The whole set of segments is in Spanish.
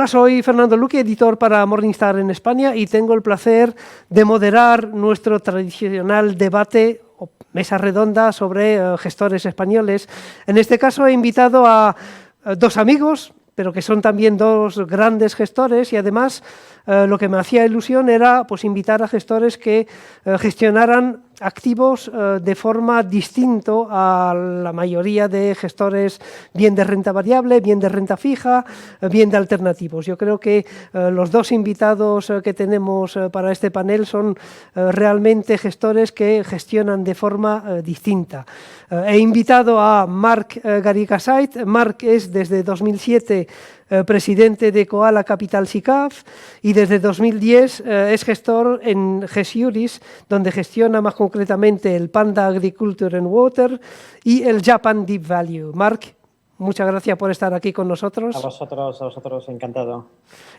Hola, soy Fernando Luque, editor para Morningstar en España y tengo el placer de moderar nuestro tradicional debate o mesa redonda sobre gestores españoles. En este caso he invitado a dos amigos, pero que son también dos grandes gestores y además lo que me hacía ilusión era pues, invitar a gestores que gestionaran activos de forma distinta a la mayoría de gestores, bien de renta variable, bien de renta fija, bien de alternativos. Yo creo que los dos invitados que tenemos para este panel son realmente gestores que gestionan de forma distinta. He invitado a Marc Garrigacait. Marc es desde 2007 presidente de Koala Capital SICAV y desde 2010 es gestor en GESIURIS, donde gestiona más concretamente el Panda Agriculture and Water y el Japan Deep Value. Marc, muchas gracias por estar aquí con nosotros. A vosotros, encantado.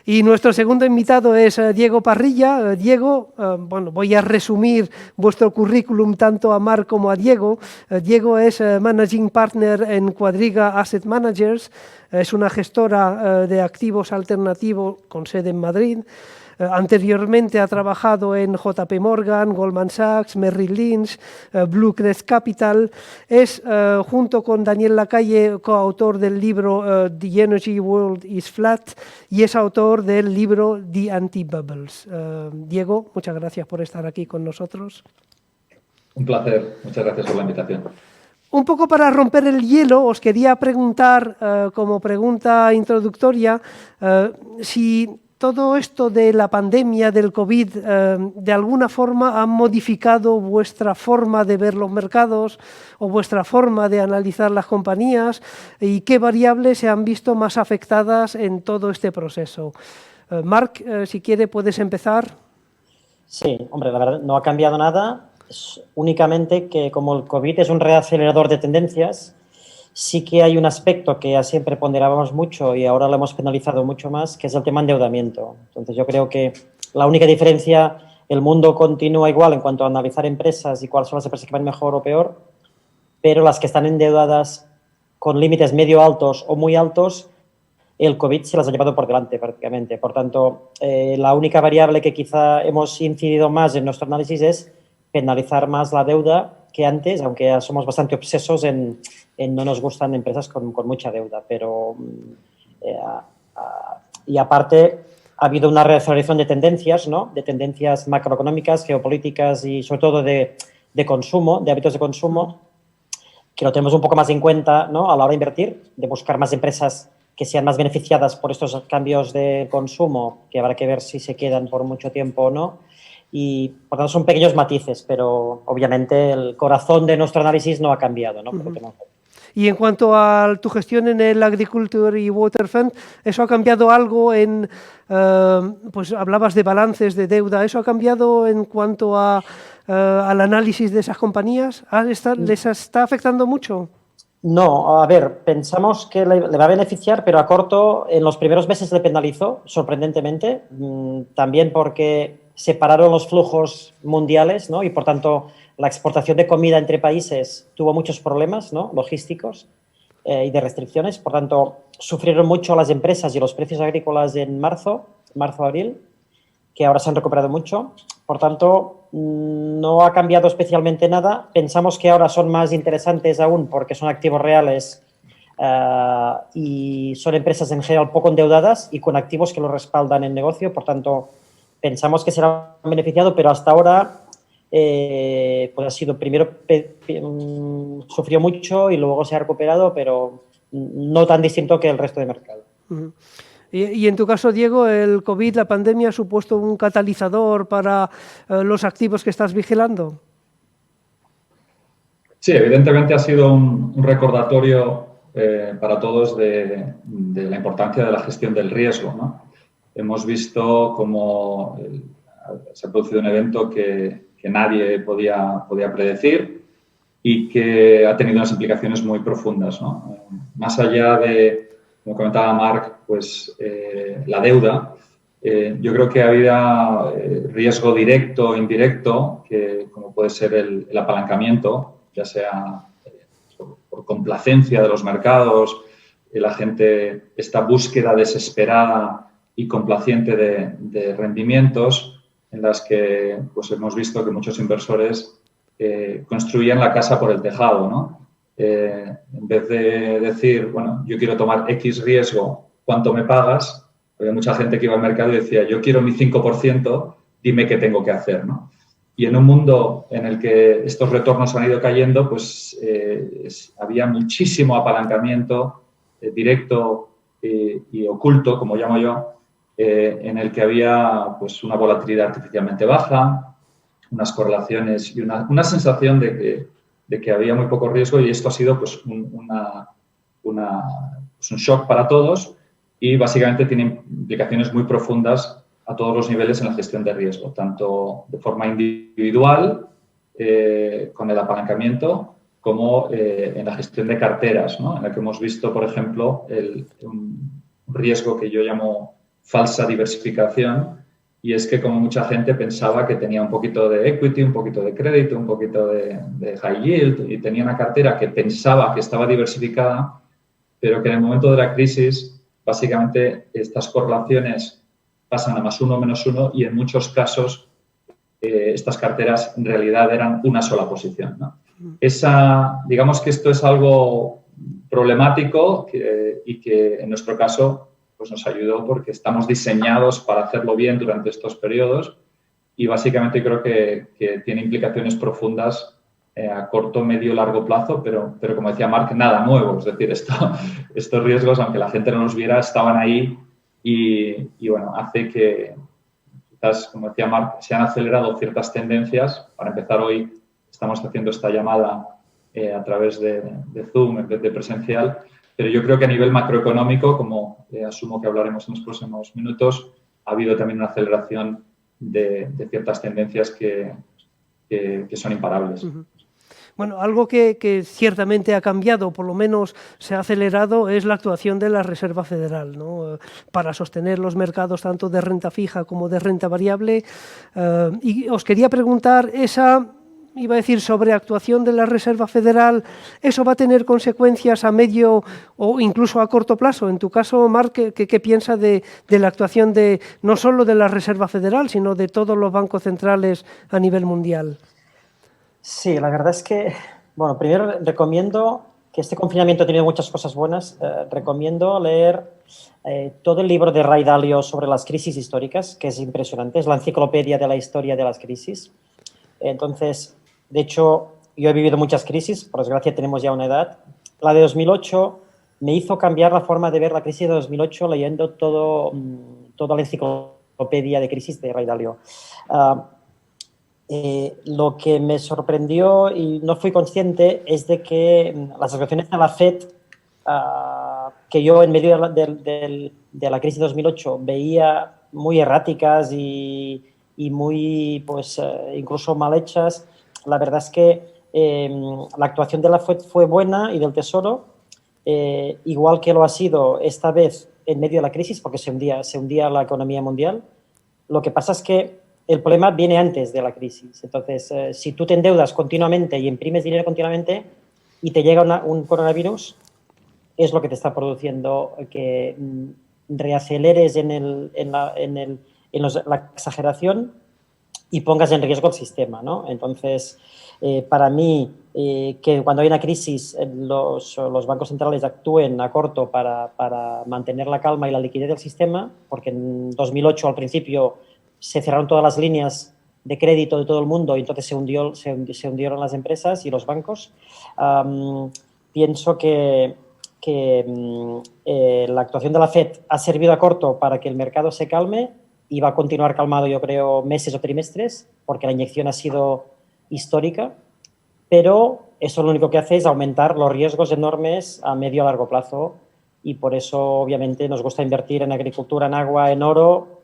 Y nuestro segundo invitado es Diego Parrilla. Diego, bueno, voy a resumir vuestro currículum tanto a Marc como a Diego. Diego es Managing Partner en Quadriga Asset Managers, es una gestora de activos alternativos con sede en Madrid. Anteriormente ha trabajado en JP Morgan, Goldman Sachs, Merrill Lynch, Blue Crest Capital. Es, junto con Daniel Lacalle, coautor del libro The Energy World is Flat y es autor del libro The Anti-Bubbles. Diego, muchas gracias por estar aquí con nosotros. Un placer, muchas gracias por la invitación. Un poco para romper el hielo, os quería preguntar, como pregunta introductoria, si todo esto de la pandemia, del COVID, de alguna forma ha modificado vuestra forma de ver los mercados o vuestra forma de analizar las compañías y qué variables se han visto más afectadas en todo este proceso. Marc, si quiere, puedes empezar. Sí, hombre, la verdad no ha cambiado nada, es únicamente que como el COVID es un reacelerador de tendencias, sí que hay un aspecto que siempre ponderábamos mucho y ahora lo hemos penalizado mucho más, que es el tema endeudamiento. Entonces, yo creo que la única diferencia, el mundo continúa igual en cuanto a analizar empresas y cuáles son las empresas que van mejor o peor, pero las que están endeudadas con límites medio altos o muy altos, el COVID se las ha llevado por delante prácticamente. Por tanto, la única variable que quizá hemos incidido más en nuestro análisis es penalizar más la deuda que antes, aunque somos bastante obsesos en no nos gustan empresas con mucha deuda, pero y aparte ha habido una reaceleración de tendencias, ¿no? De tendencias macroeconómicas, geopolíticas y sobre todo de consumo, de hábitos de consumo, que lo tenemos un poco más en cuenta, ¿no? A la hora de invertir, de buscar más empresas que sean más beneficiadas por estos cambios de consumo, que habrá que ver si se quedan por mucho tiempo o no. Y por tanto son pequeños matices, pero obviamente el corazón de nuestro análisis no ha cambiado, ¿no? Y en cuanto a tu gestión en el Agriculture y Water Fund, ¿eso ha cambiado algo en, pues hablabas de balances de deuda, ¿eso ha cambiado en cuanto a, al análisis de esas compañías? ¿Les está afectando mucho? No, a ver, pensamos que le va a beneficiar, pero a corto, en los primeros meses le penalizó, sorprendentemente, también porque separaron los flujos mundiales, ¿no? Y por tanto la exportación de comida entre países tuvo muchos problemas, ¿no? Logísticos y de restricciones. Por tanto, sufrieron mucho las empresas y los precios agrícolas en marzo-abril, que ahora se han recuperado mucho. Por tanto, no ha cambiado especialmente nada. Pensamos que ahora son más interesantes aún porque son activos reales y son empresas en general poco endeudadas y con activos que lo respaldan en negocio. Por tanto, pensamos que será beneficiado, pero hasta ahora pues ha sido, primero sufrió mucho y luego se ha recuperado, pero no tan distinto que el resto del mercado. Y en tu caso, Diego, ¿el COVID, la pandemia, ha supuesto un catalizador para los activos que estás vigilando? Sí, evidentemente ha sido un recordatorio para todos de la importancia de la gestión del riesgo, ¿no? Hemos visto cómo se ha producido un evento que nadie podía predecir y que ha tenido unas implicaciones muy profundas, ¿no? Más allá de, como comentaba Marc, pues la deuda, yo creo que había riesgo directo o indirecto, que, como puede ser el apalancamiento, ya sea por complacencia de los mercados, la gente, esta búsqueda desesperada y complaciente de rendimientos, en las que pues, hemos visto que muchos inversores construían la casa por el tejado, ¿no? En vez de decir, bueno, yo quiero tomar X riesgo, ¿cuánto me pagas? Había mucha gente que iba al mercado y decía, yo quiero mi 5%, dime qué tengo que hacer, ¿no? Y en un mundo en el que estos retornos han ido cayendo, pues había muchísimo apalancamiento directo y oculto, como llamo yo, en el que había pues, una volatilidad artificialmente baja, unas correlaciones y una sensación de que había muy poco riesgo, y esto ha sido pues, un shock para todos y básicamente tiene implicaciones muy profundas a todos los niveles en la gestión de riesgo, tanto de forma individual, con el apalancamiento, como en la gestión de carteras, ¿no? En la que hemos visto, por ejemplo, un riesgo que yo llamo falsa diversificación, y es que como mucha gente pensaba que tenía un poquito de equity, un poquito de crédito, un poquito de high yield, y tenía una cartera que pensaba que estaba diversificada, pero que en el momento de la crisis, básicamente, estas correlaciones pasan a +1, -1, y en muchos casos estas carteras en realidad eran una sola posición, ¿no? Digamos que esto es algo problemático y que en nuestro caso pues nos ayudó porque estamos diseñados para hacerlo bien durante estos periodos, y básicamente creo que tiene implicaciones profundas a corto, medio, largo plazo, pero como decía Marc, nada nuevo. Es decir, estos riesgos, aunque la gente no los viera, estaban ahí y bueno, hace que quizás, como decía Marc, se han acelerado ciertas tendencias. Para empezar, hoy estamos haciendo esta llamada a través de Zoom en vez de presencial, pero yo creo que a nivel macroeconómico, como asumo que hablaremos en los próximos minutos, ha habido también una aceleración de ciertas tendencias que son imparables. Uh-huh. Bueno, algo que ciertamente ha cambiado, por lo menos se ha acelerado, es la actuación de la Reserva Federal, ¿no? Para sostener los mercados tanto de renta fija como de renta variable. Y os quería preguntar, iba a decir, sobreactuación de la Reserva Federal, ¿eso va a tener consecuencias a medio o incluso a corto plazo? En tu caso, Marc, ¿qué piensa de la actuación no solo de la Reserva Federal, sino de todos los bancos centrales a nivel mundial? Sí, la verdad es que, bueno, primero recomiendo, que este confinamiento ha tenido muchas cosas buenas, recomiendo leer todo el libro de Ray Dalio sobre las crisis históricas, que es impresionante, es la enciclopedia de la historia de las crisis. Entonces, de hecho, yo he vivido muchas crisis, por desgracia tenemos ya una edad. La de 2008 me hizo cambiar la forma de ver la crisis de 2008 leyendo toda la enciclopedia de crisis de Ray Dalio. Lo que me sorprendió y no fui consciente es de que las actuaciones de la FED, que yo en medio de la crisis de 2008 veía muy erráticas y muy, pues, incluso mal hechas, la verdad es que la actuación de la FED fue buena y del Tesoro, igual que lo ha sido esta vez en medio de la crisis, porque se hundía la economía mundial. Lo que pasa es que el problema viene antes de la crisis. Entonces, si tú te endeudas continuamente y imprimes dinero continuamente y te llega un coronavirus, es lo que te está produciendo que reaceleres en la exageración y pongas en riesgo el sistema, ¿no? Entonces, para mí, que cuando hay una crisis los bancos centrales actúen a corto para mantener la calma y la liquidez del sistema, porque en 2008 al principio se cerraron todas las líneas de crédito de todo el mundo y entonces se hundieron las empresas y los bancos. Pienso que la actuación de la FED ha servido a corto para que el mercado se calme y va a continuar calmado, yo creo, meses o trimestres, porque la inyección ha sido histórica, pero eso lo único que hace es aumentar los riesgos enormes a medio a largo plazo, y por eso obviamente nos gusta invertir en agricultura, en agua, en oro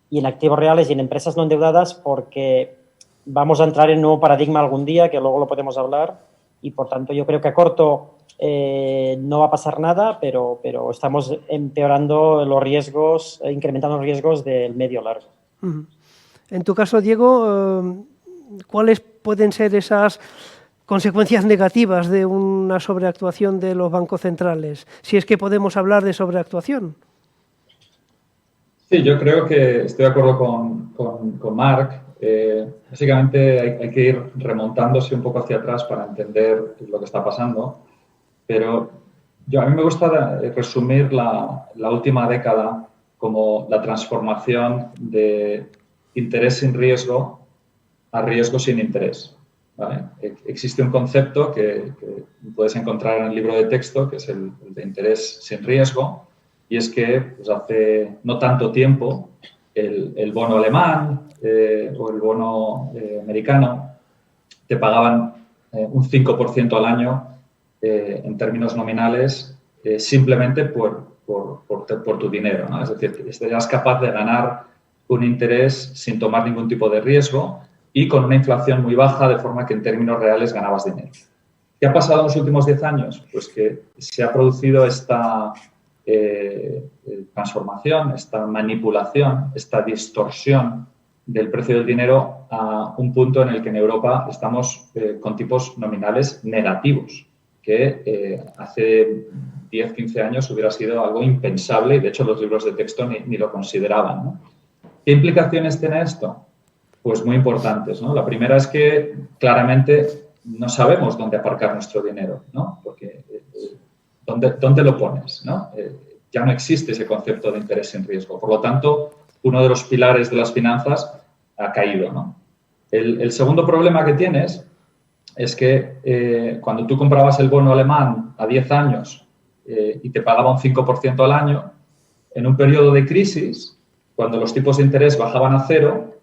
y en activos reales y en empresas no endeudadas, porque vamos a entrar en un nuevo paradigma algún día, que luego lo podemos hablar, y por tanto yo creo que a corto no va a pasar nada, pero estamos empeorando los riesgos, incrementando los riesgos del medio largo. En tu caso, Diego, ¿cuáles pueden ser esas consecuencias negativas de una sobreactuación de los bancos centrales? Si es que podemos hablar de sobreactuación. Sí, yo creo que estoy de acuerdo con Marc. Básicamente hay que ir remontándose un poco hacia atrás para entender lo que está pasando, pero a mí me gusta resumir la última década como la transformación de interés sin riesgo a riesgo sin interés, ¿vale? Existe un concepto que puedes encontrar en el libro de texto, que es el de interés sin riesgo, y es que pues, hace no tanto tiempo el bono alemán o el bono americano te pagaban un 5% al año en términos nominales simplemente por tu dinero, ¿no? Es decir, eras capaz de ganar un interés sin tomar ningún tipo de riesgo y con una inflación muy baja, de forma que en términos reales ganabas dinero. ¿Qué ha pasado en los últimos 10 años? Pues que se ha producido esta transformación, esta manipulación, esta distorsión del precio del dinero a un punto en el que en Europa estamos con tipos nominales negativos, que hace 10, 15 años hubiera sido algo impensable y, de hecho, los libros de texto ni lo consideraban, ¿no? ¿Qué implicaciones tiene esto? Pues muy importantes, ¿no? La primera es que claramente no sabemos dónde aparcar nuestro dinero, ¿no? Porque ¿dónde lo pones, ¿no? Ya no existe ese concepto de interés sin riesgo. Por lo tanto, uno de los pilares de las finanzas ha caído, ¿no? El segundo problema que tienes es que cuando tú comprabas el bono alemán a 10 años y te pagaba un 5% al año, en un periodo de crisis, cuando los tipos de interés bajaban a cero,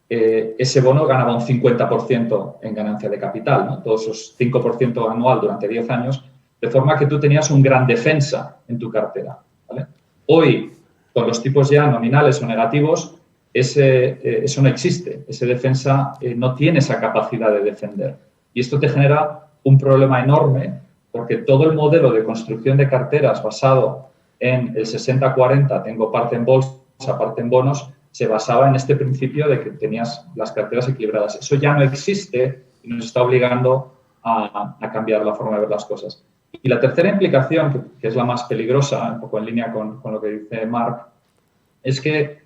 ese bono ganaba un 50% en ganancia de capital, ¿no? Todos esos 5% anual durante 10 años, de forma que tú tenías un gran defensa en tu cartera, ¿vale? Hoy, con los tipos ya nominales o negativos, eso no existe. Ese defensa no tiene esa capacidad de defender. Y esto te genera un problema enorme porque todo el modelo de construcción de carteras basado en el 60-40, tengo parte en bolsa, parte en bonos, se basaba en este principio de que tenías las carteras equilibradas. Eso ya no existe y nos está obligando a cambiar la forma de ver las cosas. Y la tercera implicación, que es la más peligrosa, un poco en línea con lo que dice Marc, es que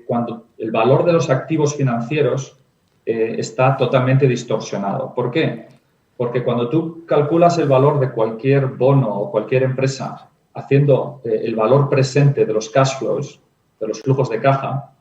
cuando el valor de los activos financieros está totalmente distorsionado. ¿Por qué? Porque cuando tú calculas el valor de cualquier bono o cualquier empresa haciendo el valor presente de los cash flows, de los flujos de caja,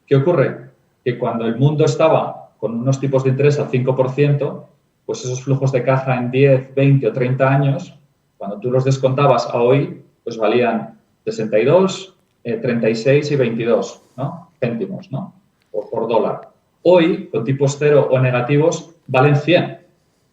¿qué ocurre? Que cuando el mundo estaba con unos tipos de interés al 5%, pues esos flujos de caja en 10, 20 o 30 años, cuando tú los descontabas a hoy, pues valían 62, 36 y 22, ¿no? Céntimos, ¿no? Por dólar. Hoy, con tipos cero o negativos, valen 100.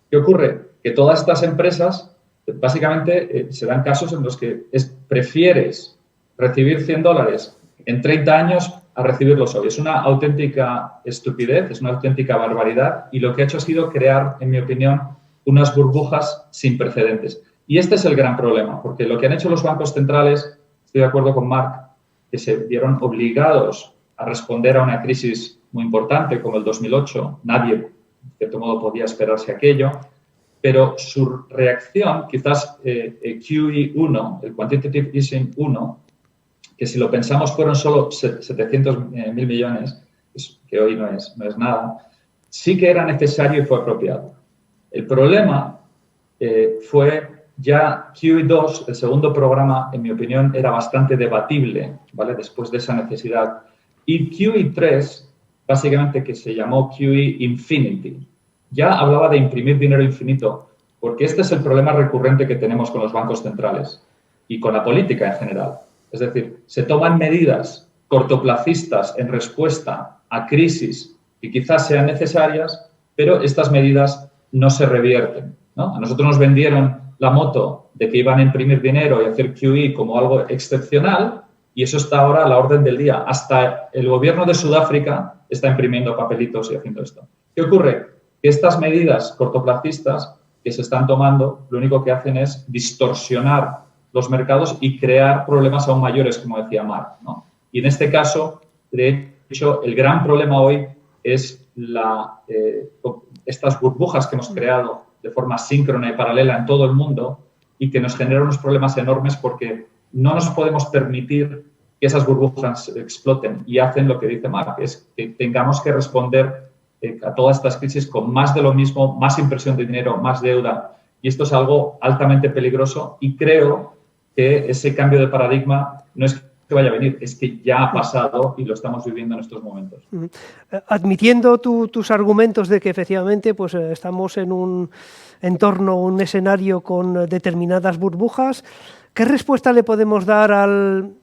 ¿Qué ocurre? Que todas estas empresas, básicamente, se dan casos en los que prefieres recibir $100 en 30 años a recibirlos hoy. Es una auténtica estupidez, es una auténtica barbaridad y lo que ha hecho ha sido crear, en mi opinión, unas burbujas sin precedentes. Y este es el gran problema, porque lo que han hecho los bancos centrales, estoy de acuerdo con Marc, que se vieron obligados a responder a una crisis muy importante como el 2008. Nadie, de cierto modo, podía esperarse aquello, pero su reacción, quizás QE1, el Quantitative Easing 1, que si lo pensamos fueron solo 700.000 millones, que hoy no es nada, sí que era necesario y fue apropiado. El problema fue ya QE2, el segundo programa, en mi opinión, era bastante debatible, ¿vale? Después de esa necesidad. Y QE3, básicamente que se llamó QE Infinity, ya hablaba de imprimir dinero infinito, porque este es el problema recurrente que tenemos con los bancos centrales y con la política en general. Es decir, se toman medidas cortoplacistas en respuesta a crisis que quizás sean necesarias, pero estas medidas no se revierten, ¿no? A nosotros nos vendieron la moto de que iban a imprimir dinero y hacer QE como algo excepcional y eso está ahora a la orden del día. Hasta el gobierno de Sudáfrica está imprimiendo papelitos y haciendo esto. ¿Qué ocurre? Que estas medidas cortoplacistas que se están tomando lo único que hacen es distorsionar los mercados y crear problemas aún mayores, como decía Marc, ¿no? Y en este caso, de hecho, el gran problema hoy es estas burbujas que hemos creado de forma síncrona y paralela en todo el mundo y que nos generan unos problemas enormes porque no nos podemos permitir que esas burbujas exploten y hacen lo que dice Mark, es que tengamos que responder a todas estas crisis con más de lo mismo, más impresión de dinero, más deuda. Y esto es algo altamente peligroso y creo que ese cambio de paradigma no es que vaya a venir, es que ya ha pasado y lo estamos viviendo en estos momentos. Admitiendo tus argumentos de que efectivamente pues, estamos en un entorno, un escenario con determinadas burbujas, ¿qué respuesta le podemos dar al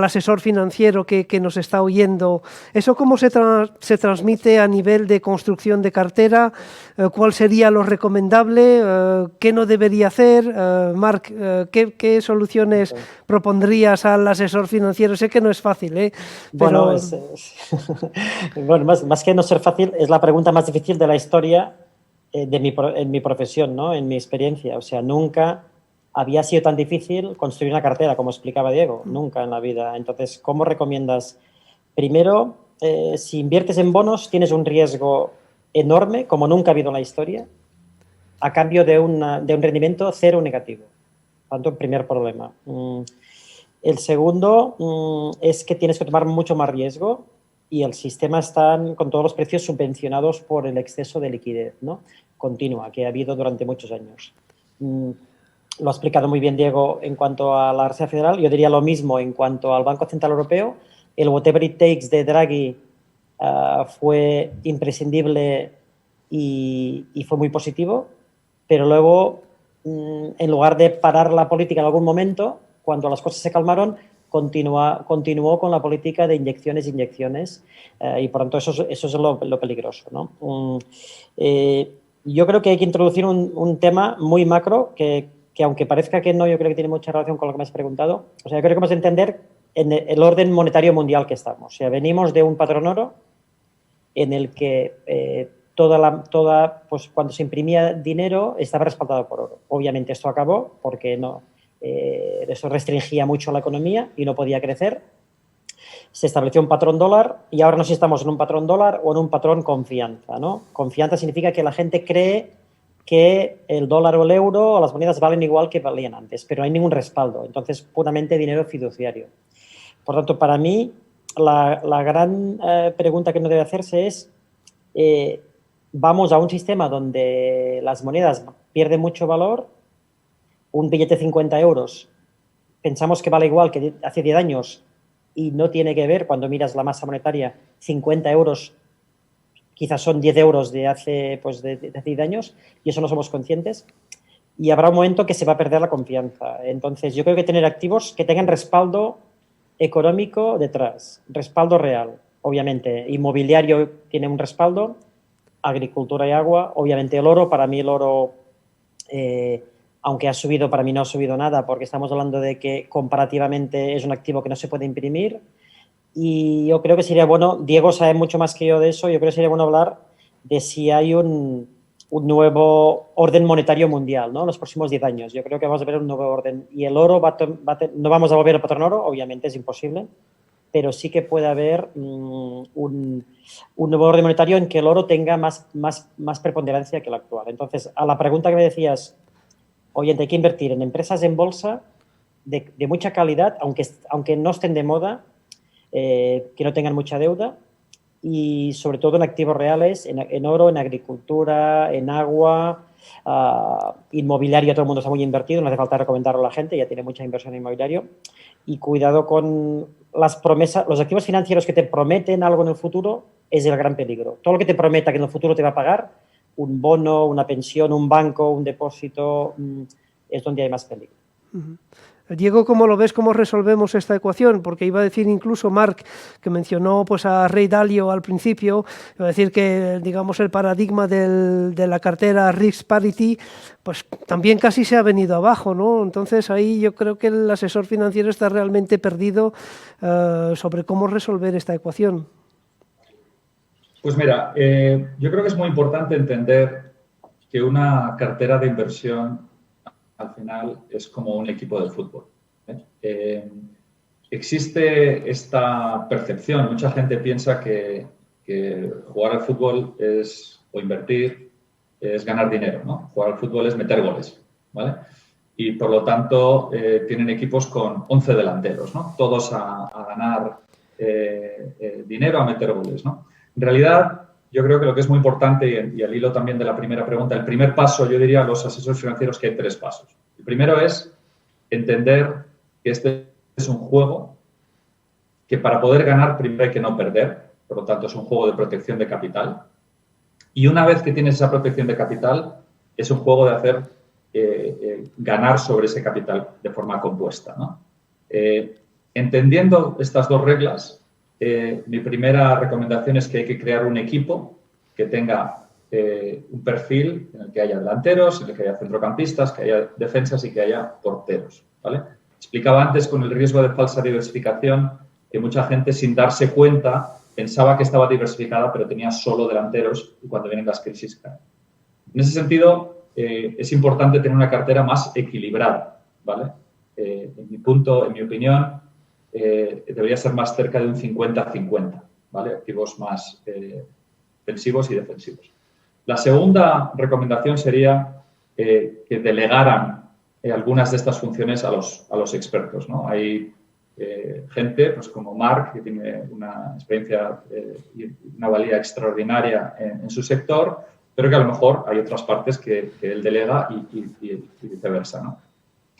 asesor financiero que nos está oyendo? ¿Eso cómo se transmite a nivel de construcción de cartera? ¿Cuál sería lo recomendable? ¿Qué no debería hacer? Marc, ¿qué soluciones propondrías al asesor financiero? Sé que no es fácil, ¿eh? Pero... Bueno, bueno, más que no ser fácil, es la pregunta más difícil de la historia en mi profesión, ¿no? En mi experiencia. O sea, nunca había sido tan difícil construir una cartera, como explicaba Diego, nunca en la vida. Entonces, ¿cómo recomiendas? Primero, si inviertes en bonos, tienes un riesgo enorme, como nunca ha habido en la historia, a cambio de un rendimiento cero negativo. Tanto, primer problema. El segundo es que tienes que tomar mucho más riesgo y el sistema está con todos los precios subvencionados por el exceso de liquidez, ¿no? Continua que ha habido durante muchos años. Lo ha explicado muy bien Diego en cuanto a la Reserva Federal. Yo diría lo mismo en cuanto al Banco Central Europeo. El whatever it takes de Draghi fue imprescindible y fue muy positivo, pero luego, en lugar de parar la política en algún momento, cuando las cosas se calmaron, continuó con la política de inyecciones y por tanto eso es lo peligroso, ¿no? Yo creo que hay que introducir un tema muy macro que aunque parezca que no, yo creo que tiene mucha relación con lo que me has preguntado. O sea, yo creo que hemos de entender en el orden monetario mundial que estamos. O sea, venimos de un patrón oro en el que pues cuando se imprimía dinero estaba respaldado por oro. Obviamente esto acabó porque eso restringía mucho la economía y no podía crecer. Se estableció un patrón dólar y ahora no sé si estamos en un patrón dólar o en un patrón confianza, ¿no? Confianza significa que la gente cree que el dólar o el euro o las monedas valen igual que valían antes, pero no hay ningún respaldo. Entonces, puramente dinero fiduciario. Por tanto, para mí, la gran pregunta que no debe hacerse es vamos a un sistema donde las monedas pierden mucho valor, un billete de 50 euros pensamos que vale igual que hace 10 años y no tiene que ver cuando miras la masa monetaria, 50 euros quizás son 10 euros de hace 10 años y eso no somos conscientes y habrá un momento que se va a perder la confianza. Entonces yo creo que tener activos que tengan respaldo económico detrás, respaldo real, obviamente, inmobiliario tiene un respaldo, agricultura y agua, obviamente el oro, para mí el oro, aunque ha subido, para mí no ha subido nada porque estamos hablando de que comparativamente es un activo que no se puede imprimir. Y yo creo que sería bueno, Diego sabe mucho más que yo de eso, yo creo que sería bueno hablar de si hay un nuevo orden monetario mundial, ¿no? En los próximos 10 años. Yo creo que vamos a ver un nuevo orden. Y el oro, no vamos a volver al patrón oro, obviamente es imposible, pero sí que puede haber un nuevo orden monetario en que el oro tenga más preponderancia que el actual. Entonces, a la pregunta que me decías, oye, hay que invertir en empresas en bolsa de mucha calidad, aunque no estén de moda, que no tengan mucha deuda y sobre todo en activos reales, en oro, en agricultura, en agua, inmobiliario, todo el mundo está muy invertido, no hace falta recomendarlo a la gente, ya tiene mucha inversión en inmobiliario y cuidado con las promesas, los activos financieros que te prometen algo en el futuro es el gran peligro. Todo lo que te prometa que en el futuro te va a pagar, un bono, una pensión, un banco, un depósito, es donde hay más peligro. Uh-huh. Diego, ¿cómo lo ves? ¿Cómo resolvemos esta ecuación? Porque iba a decir incluso Marc, que mencionó pues, a Ray Dalio al principio, iba a decir que digamos el paradigma de la cartera risk parity pues también casi se ha venido abajo, ¿no? Entonces ahí yo creo que el asesor financiero está realmente perdido sobre cómo resolver esta ecuación. Pues mira, yo creo que es muy importante entender que una cartera de inversión al final es como un equipo de fútbol. Existe esta percepción, mucha gente piensa que jugar al fútbol o invertir es ganar dinero, ¿no? Jugar al fútbol es meter goles, ¿vale? y por lo tanto tienen equipos con 11 delanteros, ¿no? Todos a ganar dinero, a meter goles, ¿no? En realidad, yo creo que lo que es muy importante, y al hilo también de la primera pregunta, el primer paso, yo diría a los asesores financieros que hay 3 pasos. El primero es entender que este es un juego que para poder ganar primero hay que no perder, por lo tanto es un juego de protección de capital. Y una vez que tienes esa protección de capital, es un juego de hacer ganar sobre ese capital de forma compuesta, ¿no? Entendiendo estas 2 reglas, mi primera recomendación es que hay que crear un equipo que tenga un perfil en el que haya delanteros, en el que haya centrocampistas, que haya defensas y que haya porteros, ¿vale? Explicaba antes con el riesgo de falsa diversificación que mucha gente sin darse cuenta pensaba que estaba diversificada pero tenía solo delanteros y cuando vienen las crisis caen. En ese sentido, es importante tener una cartera más equilibrada, ¿vale? En mi opinión, debería ser más cerca de un 50-50, ¿vale? Activos más ofensivos y defensivos. La segunda recomendación sería que delegaran algunas de estas funciones a los expertos, ¿no? Hay gente, pues como Marc, que tiene una experiencia y una valía extraordinaria en su sector, pero que a lo mejor hay otras partes que él delega y viceversa, ¿no?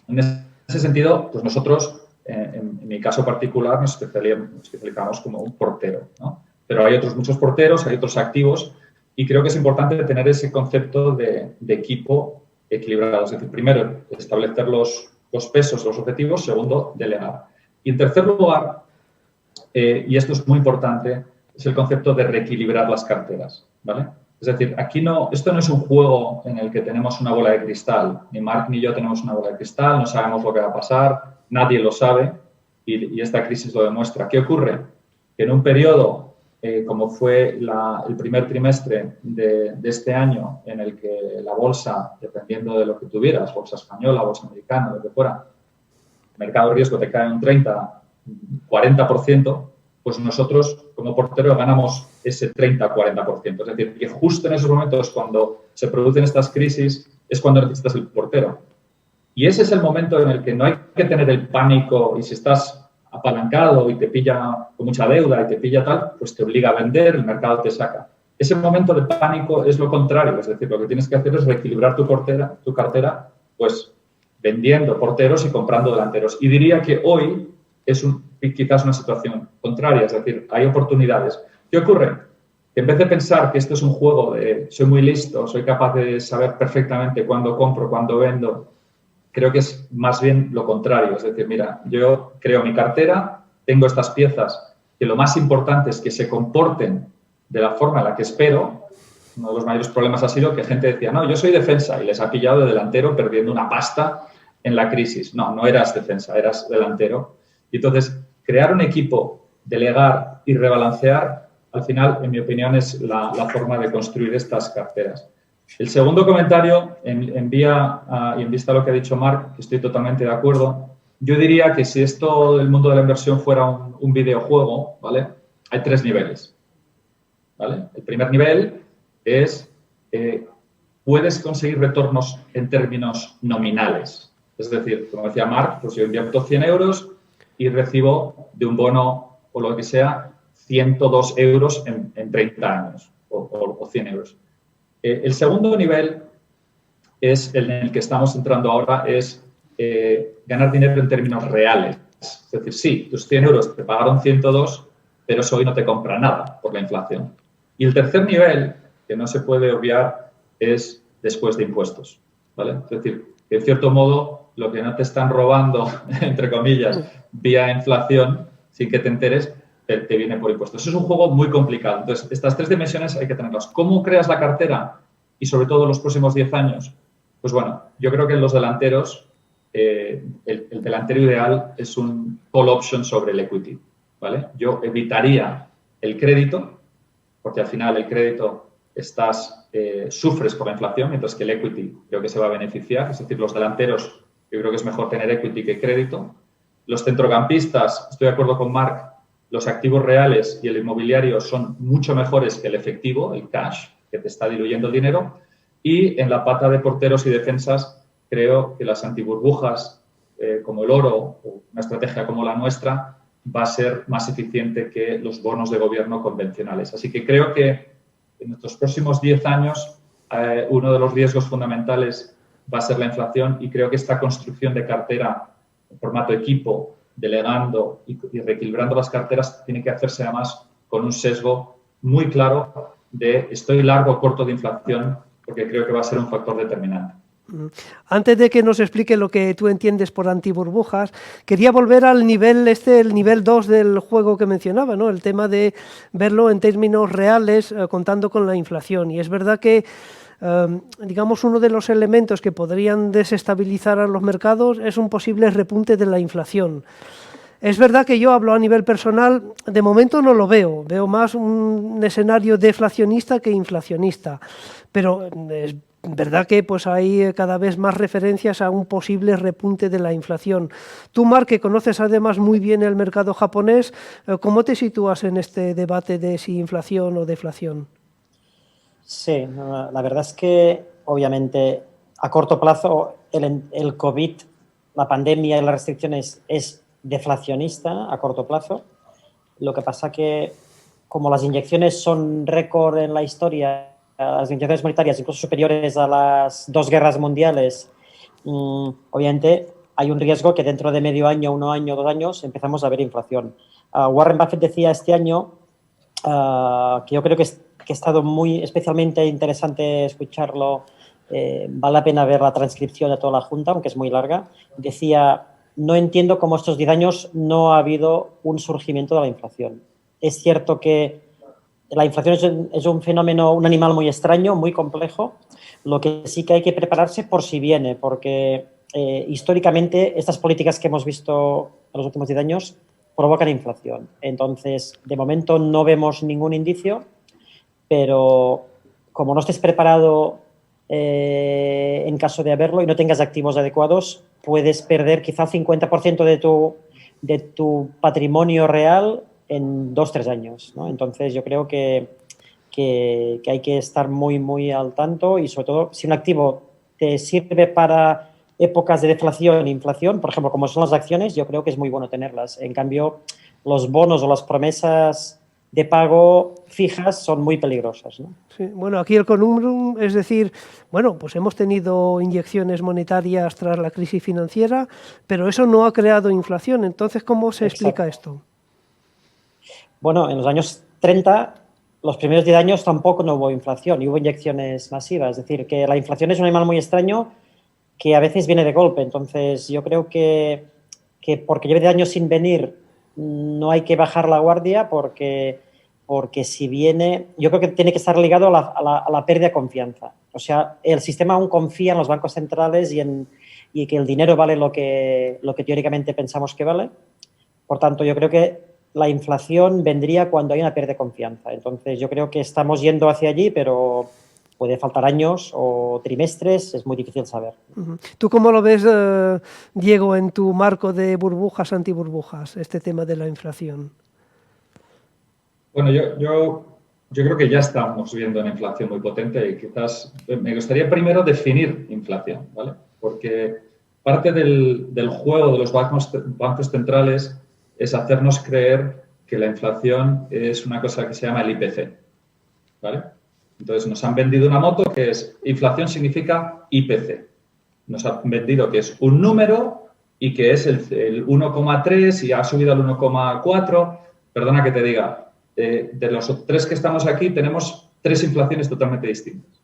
En ese sentido, pues nosotros, en mi caso particular, nos especializamos como un portero, ¿no? Pero hay muchos porteros, hay otros activos y creo que es importante tener ese concepto de equipo equilibrado. Es decir, primero, establecer los pesos, los objetivos. Segundo, delegar. Y en tercer lugar, y esto es muy importante, es el concepto de reequilibrar las carteras, ¿vale? Es decir, esto no es un juego en el que tenemos una bola de cristal. Ni Marc ni yo tenemos una bola de cristal, no sabemos lo que va a pasar, nadie lo sabe y esta crisis lo demuestra. ¿Qué ocurre? Que en un periodo, como fue el primer trimestre de este año, en el que la bolsa, dependiendo de lo que tuvieras, bolsa española, bolsa americana, lo que fuera, el mercado de riesgo te cae un 30, 40%, pues nosotros como porteros ganamos ese 30-40%. Es decir, que justo en esos momentos cuando se producen estas crisis es cuando necesitas el portero. Y ese es el momento en el que no hay que tener el pánico y si estás apalancado y te pilla con mucha deuda y te pilla tal, pues te obliga a vender, el mercado te saca. Ese momento de pánico es lo contrario, es decir, lo que tienes que hacer es reequilibrar tu cartera, pues vendiendo porteros y comprando delanteros. Y diría que hoy es quizás una situación contraria, es decir, hay oportunidades. ¿Qué ocurre? Que en vez de pensar que esto es un juego de soy muy listo, soy capaz de saber perfectamente cuándo compro, cuándo vendo, creo que es más bien lo contrario. Es decir, mira, yo creo mi cartera, tengo estas piezas que lo más importante es que se comporten de la forma en la que espero. Uno de los mayores problemas ha sido que gente decía, no, yo soy defensa y les ha pillado de delantero perdiendo una pasta en la crisis. No eras defensa, eras delantero. Y entonces, crear un equipo, delegar y rebalancear, al final, en mi opinión, es la forma de construir estas carteras. El segundo comentario, en vista a lo que ha dicho Marc, que estoy totalmente de acuerdo, yo diría que si esto del mundo de la inversión fuera un videojuego, ¿vale? Hay 3 niveles, ¿vale? El primer nivel es, puedes conseguir retornos en términos nominales. Es decir, como decía Marc, pues yo invierto 100 euros y recibo de un bono o lo que sea 102 euros en 30 años o 100 euros. El segundo nivel es el en el que estamos entrando ahora, es ganar dinero en términos reales. Es decir, sí, tus 100 euros te pagaron 102, pero eso hoy no te compra nada por la inflación. Y el tercer nivel, que no se puede obviar, es después de impuestos, ¿vale? Es decir, que en cierto modo lo que no te están robando, entre comillas, vía inflación, sin que te enteres, te viene por impuestos. Eso es un juego muy complicado. Entonces, estas 3 dimensiones hay que tenerlas. ¿Cómo creas la cartera? Y sobre todo los próximos 10 años. Pues bueno, yo creo que en los delanteros, el delantero ideal es un call option sobre el equity, ¿vale? Yo evitaría el crédito, porque al final el crédito sufres por la inflación, mientras que el equity creo que se va a beneficiar. Es decir, los delanteros, yo creo que es mejor tener equity que crédito. Los centrocampistas, estoy de acuerdo con Marc, los activos reales y el inmobiliario son mucho mejores que el efectivo, el cash, que te está diluyendo el dinero. Y en la pata de porteros y defensas, creo que las antiburbujas, como el oro, o una estrategia como la nuestra, va a ser más eficiente que los bonos de gobierno convencionales. Así que creo que en nuestros próximos 10 años uno de los riesgos fundamentales va a ser la inflación, y creo que esta construcción de cartera en formato equipo, delegando y reequilibrando las carteras, tiene que hacerse además con un sesgo muy claro de estoy largo o corto de inflación, porque creo que va a ser un factor determinante. Antes de que nos explique lo que tú entiendes por antiburbujas, quería volver al nivel el nivel 2 del juego que mencionaba, ¿no? El tema de verlo en términos reales, contando con la inflación. Y es verdad que, digamos, uno de los elementos que podrían desestabilizar a los mercados es un posible repunte de la inflación. Es verdad que yo hablo a nivel personal, de momento no lo veo más un escenario deflacionista que inflacionista, pero es verdad que pues hay cada vez más referencias a un posible repunte de la inflación. Tú, Marc, que conoces además muy bien el mercado japonés, ¿cómo te sitúas en este debate de si inflación o deflación? Sí, la verdad es que obviamente a corto plazo el COVID, la pandemia y las restricciones es deflacionista a corto plazo. Lo que pasa que como las inyecciones son récord en la historia, las inyecciones monetarias incluso superiores a las 2 guerras mundiales, obviamente hay un riesgo que dentro de medio año, 1 año, 2 años empezamos a ver inflación. Warren Buffett decía este año, que yo creo que ha estado muy especialmente interesante escucharlo, vale la pena ver la transcripción de toda la Junta, aunque es muy larga. Decía: no entiendo cómo estos 10 años no ha habido un surgimiento de la inflación. Es cierto que la inflación es un fenómeno, un animal muy extraño, muy complejo. Lo que sí que hay que prepararse por si viene, porque históricamente estas políticas que hemos visto en los últimos 10 años provocan inflación. Entonces, de momento no vemos ningún indicio, pero como no estés preparado en caso de haberlo y no tengas activos adecuados, puedes perder quizá el 50% de tu patrimonio real en 2-3 años, ¿no? Entonces yo creo que hay que estar muy, muy al tanto, y sobre todo si un activo te sirve para épocas de deflación e inflación, por ejemplo, como son las acciones, yo creo que es muy bueno tenerlas. En cambio, los bonos o las promesas de pago fijas son muy peligrosas, ¿no? Sí, bueno, aquí el conundrum es decir, bueno, pues hemos tenido inyecciones monetarias tras la crisis financiera, pero eso no ha creado inflación. Entonces, ¿cómo se explica esto? Bueno, en los años 30, los primeros 10 años tampoco no hubo inflación y hubo inyecciones masivas. Es decir, que la inflación es un animal muy extraño que a veces viene de golpe. Entonces, yo creo que porque lleve 10 años sin venir, no hay que bajar la guardia, porque si viene, yo creo que tiene que estar ligado a la pérdida de confianza. O sea, el sistema aún confía en los bancos centrales y que el dinero vale lo que teóricamente pensamos que vale. Por tanto, yo creo que la inflación vendría cuando hay una pérdida de confianza. Entonces, yo creo que estamos yendo hacia allí, pero puede faltar años o trimestres, es muy difícil saber. ¿Tú cómo lo ves, Diego, en tu marco de burbujas, antiburbujas, este tema de la inflación? Bueno, yo creo que ya estamos viendo una inflación muy potente, y quizás me gustaría primero definir inflación, ¿vale? Porque parte del juego de los bancos centrales es hacernos creer que la inflación es una cosa que se llama el IPC, ¿vale? Entonces nos han vendido una moto que es inflación significa IPC. Nos han vendido que es un número y que es el 1,3 y ha subido al 1,4. Perdona que te diga, de los 3 que estamos aquí tenemos 3 inflaciones totalmente distintas,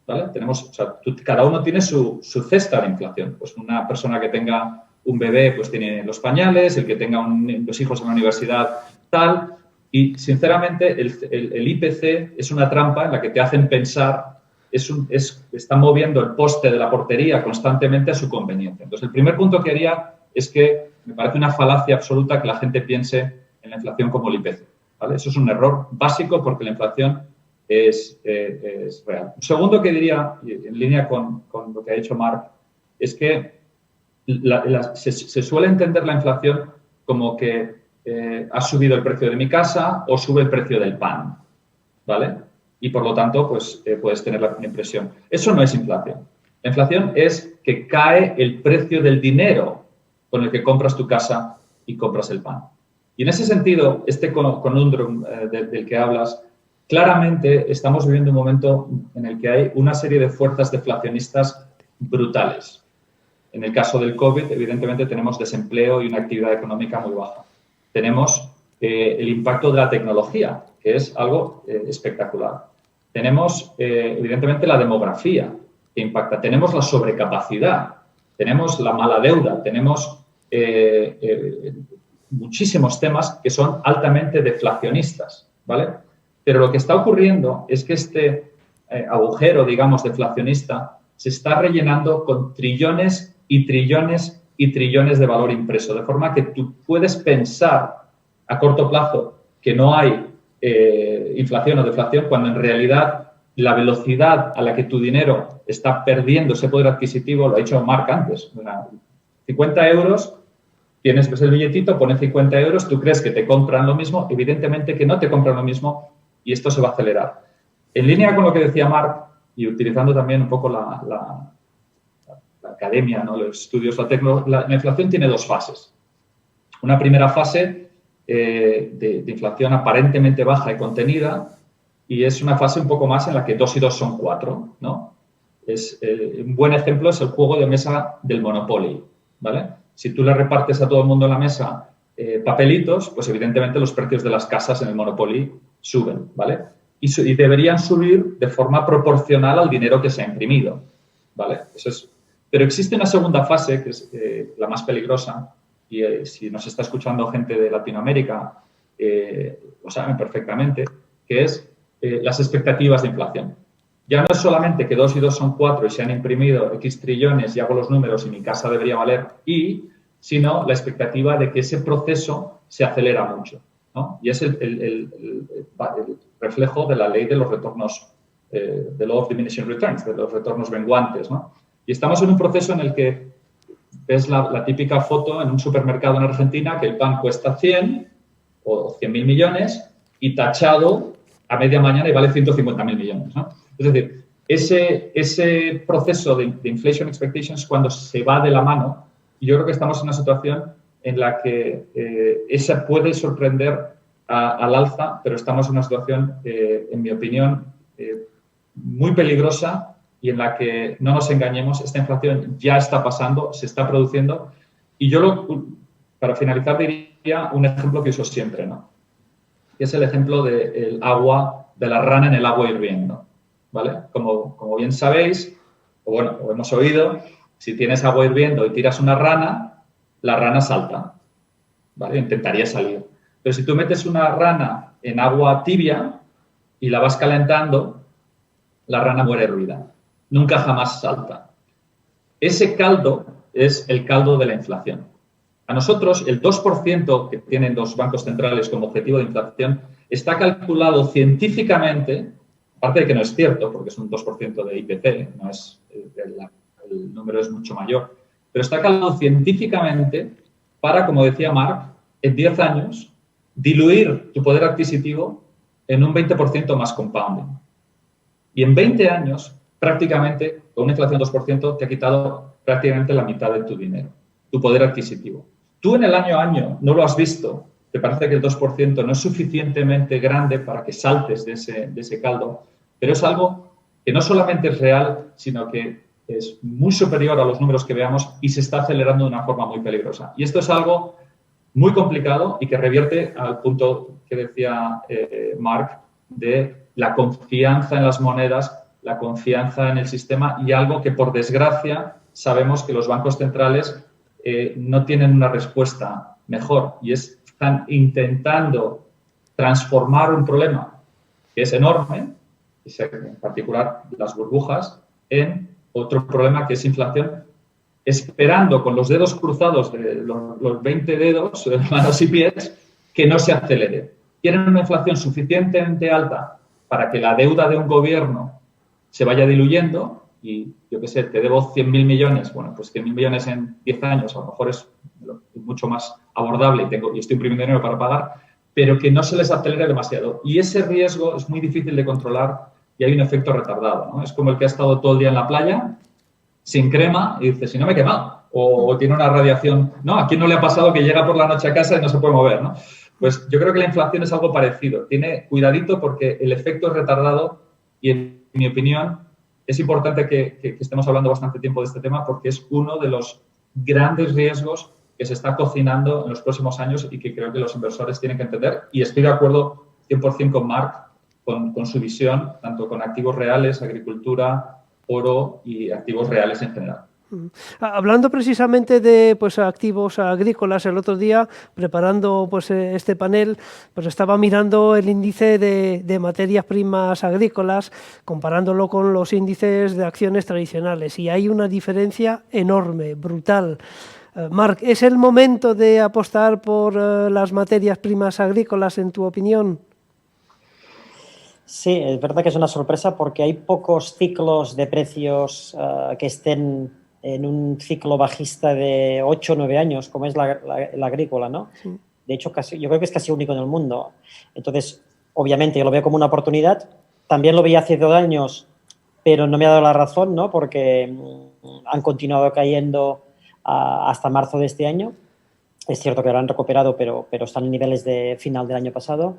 ¿vale? Tenemos, o sea, cada uno tiene su cesta de inflación. Pues una persona que tenga un bebé pues tiene los pañales, el que tenga los hijos en la universidad tal. Y, sinceramente, el IPC es una trampa en la que te hacen pensar, está moviendo el poste de la portería constantemente a su conveniencia. Entonces, el primer punto que haría es que me parece una falacia absoluta que la gente piense en la inflación como el IPC, ¿vale? Eso es un error básico, porque la inflación es real. Un segundo que diría, en línea con lo que ha dicho Marc, es que se suele entender la inflación como que ha subido el precio de mi casa o sube el precio del pan, ¿vale? Y por lo tanto, pues puedes tener la impresión. Eso no es inflación. La inflación es que cae el precio del dinero con el que compras tu casa y compras el pan. Y en ese sentido, este conundrum del que hablas, claramente estamos viviendo un momento en el que hay una serie de fuerzas deflacionistas brutales. En el caso del COVID, evidentemente, tenemos desempleo y una actividad económica muy baja. Tenemos el impacto de la tecnología, que es algo espectacular. Tenemos, evidentemente, la demografía, que impacta. Tenemos la sobrecapacidad, tenemos la mala deuda, tenemos muchísimos temas que son altamente deflacionistas, ¿vale? Pero lo que está ocurriendo es que este agujero, digamos, deflacionista se está rellenando con trillones y trillones y trillones de valor impreso, de forma que tú puedes pensar a corto plazo que no hay inflación o deflación, cuando en realidad la velocidad a la que tu dinero está perdiendo ese poder adquisitivo, lo ha dicho Marc antes, 50 euros, tienes pues, el billetito, pones 50 euros, tú crees que te compran lo mismo, evidentemente que no te compran lo mismo y esto se va a acelerar. En línea con lo que decía Marc y utilizando también un poco la academia, ¿no? Los estudios, la inflación tiene dos fases. Una primera fase de inflación aparentemente baja y contenida, y es una fase un poco más en la que 2 y 2 son 4, ¿no? Un buen ejemplo es el juego de mesa del Monopoly, ¿vale? Si tú le repartes a todo el mundo en la mesa papelitos, pues evidentemente los precios de las casas en el Monopoly suben, ¿vale? Y deberían subir de forma proporcional al dinero que se ha imprimido, ¿vale? Eso es. Pero existe una segunda fase, que es la más peligrosa, y si nos está escuchando gente de Latinoamérica, lo saben perfectamente, que es las expectativas de inflación. Ya no es solamente que 2 y 2 son 4 y se han imprimido X trillones y hago los números y mi casa debería valer Y, sino la expectativa de que ese proceso se acelera mucho, ¿no? Y es el reflejo de la ley de los retornos, de Law of Diminishing Returns, de los retornos menguantes, ¿no? Y estamos en un proceso en el que ves la típica foto en un supermercado en Argentina que el pan cuesta 100 o 100.000 millones y tachado a media mañana y vale 150.000 millones, ¿no? Es decir, ese proceso de inflation expectations cuando se va de la mano, yo creo que estamos en una situación en la que esa puede sorprender al alza, pero estamos en una situación, en mi opinión, muy peligrosa y en la que, no nos engañemos, esta inflación ya está pasando, se está produciendo. Y yo, para finalizar, diría un ejemplo que uso siempre, ¿no? Que es el ejemplo de la rana en el agua hirviendo, ¿vale? Como bien sabéis, o hemos oído, si tienes agua hirviendo y tiras una rana, la rana salta, ¿vale? Intentaría salir. Pero si tú metes una rana en agua tibia y la vas calentando, la rana muere hervida. Nunca jamás salta. Ese caldo es el caldo de la inflación. A nosotros, el 2% que tienen los bancos centrales como objetivo de inflación está calculado científicamente, aparte de que no es cierto, porque es un 2% de IPC, no es, el número es mucho mayor, pero está calculado científicamente para, como decía Marc, en 10 años, diluir tu poder adquisitivo en un 20% más compounding. Y en 20 años, prácticamente, con una inflación del 2%, te ha quitado prácticamente la mitad de tu dinero, tu poder adquisitivo. Tú en el año a año no lo has visto, te parece que el 2% no es suficientemente grande para que saltes de ese caldo, pero es algo que no solamente es real, sino que es muy superior a los números que veamos y se está acelerando de una forma muy peligrosa. Y esto es algo muy complicado y que revierte al punto que decía Marc de la confianza en las monedas, la confianza en el sistema y algo que, por desgracia, sabemos que los bancos centrales no tienen una respuesta mejor y están intentando transformar un problema que es enorme, en particular las burbujas, en otro problema que es inflación, esperando con los dedos cruzados, los 20 dedos, manos y pies, que no se acelere. Quieren una inflación suficientemente alta para que la deuda de un gobierno se vaya diluyendo y, yo qué sé, te debo 100.000 millones, bueno, pues 100.000 millones en 10 años a lo mejor es mucho más abordable y estoy imprimiendo dinero para pagar, pero que no se les acelere demasiado. Y ese riesgo es muy difícil de controlar y hay un efecto retardado, ¿no? Es como el que ha estado todo el día en la playa sin crema y dice, si no me he quemado. O tiene una radiación, ¿no? ¿A quién no le ha pasado que llega por la noche a casa y no se puede mover, ¿no? Pues yo creo que la inflación es algo parecido. Tiene cuidadito porque el efecto es retardado y, en mi opinión, es importante que estemos hablando bastante tiempo de este tema porque es uno de los grandes riesgos que se está cocinando en los próximos años y que creo que los inversores tienen que entender. Y estoy de acuerdo 100% con Mark, con su visión, tanto con activos reales, agricultura, oro y activos reales en general. Hablando precisamente de pues, activos agrícolas, el otro día, preparando pues, este panel, pues estaba mirando el índice de materias primas agrícolas, comparándolo con los índices de acciones tradicionales, y hay una diferencia enorme, brutal. Marc, ¿es el momento de apostar por las materias primas agrícolas, en tu opinión? Sí, es verdad que es una sorpresa porque hay pocos ciclos de precios que estén en un ciclo bajista de 8 o 9 años, como es la agrícola, ¿no? Sí. De hecho, yo creo que es casi único en el mundo. Entonces, obviamente, yo lo veo como una oportunidad. También lo veía hace 2 años, pero no me ha dado la razón, ¿no? Porque han continuado cayendo hasta marzo de este año. Es cierto que lo han recuperado, pero están en niveles de final del año pasado.